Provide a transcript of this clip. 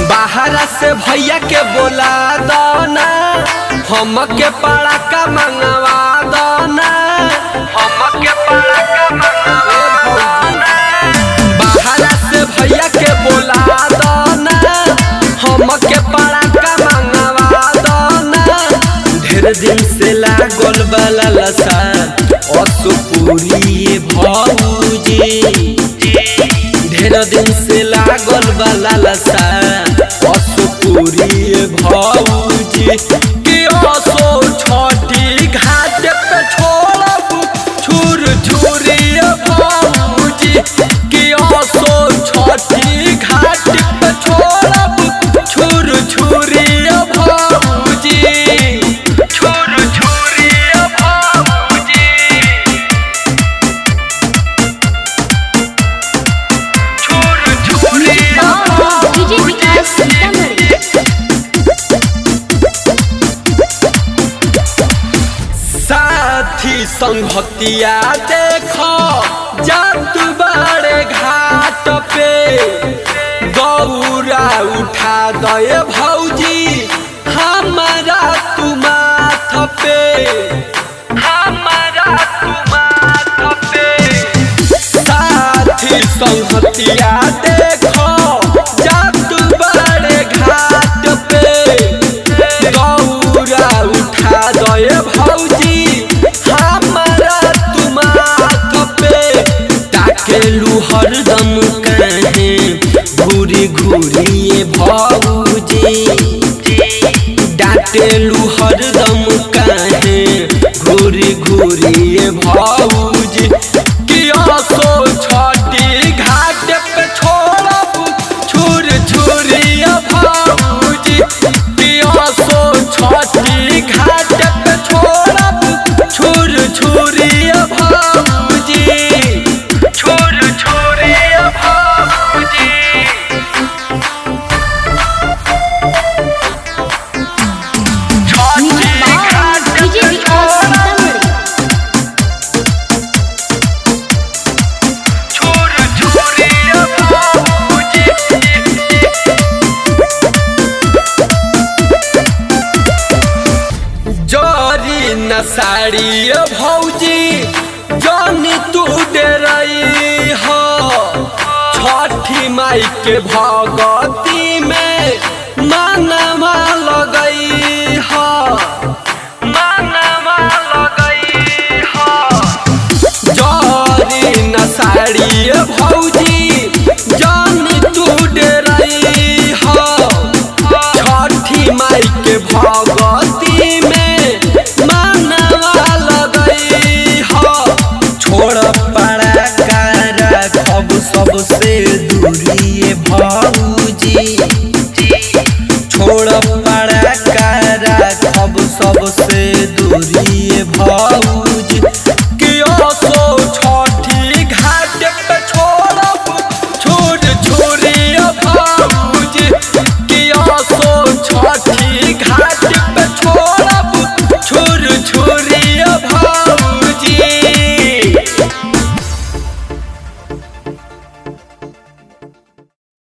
भैया के बोला दना हमके पड़ाका मंगवा दना हमके पड़ाका मंगवा दना बाहर से भैया के बोला दना हमके पड़ाका मंगवा दना ढेर दिन से लागल वाला लसा असुपुरी भौजी ढेर दिन से लागल वाला लसा असुपुरी भौजी कि असो छठी घाट पे छोड़ब छुर छुरी भौजी कि असो छठी घाट पे छोड़ब छुर छुरी भौजी छुर छुरी भौजी छुर छुरी साथी संगतिया देखो जात बाड़े घाट पे गौरा उठा दे भौजी हमारा तू माथ पे हमारा तू माथ पे साथी संगतिया देखो जात बाड़े घाट पे गौरा उठा दे भौजी हरदम कहे घूरी घूरी भौजी डांटेलू हरदम कहे घूरी घूरी भौजी कि असो छठी घाट पे छोड़ब छुर छुरी भौजी कि असो छठी घाट पे छोड़ब छुर छुरी भौजी छुर छुरी भौजी छठी घाट पे छोड़ब छुर छुरी भौजी जोरी न साड़ी भौजी जानी तू डरई हो छठी माई के भगती में मनवा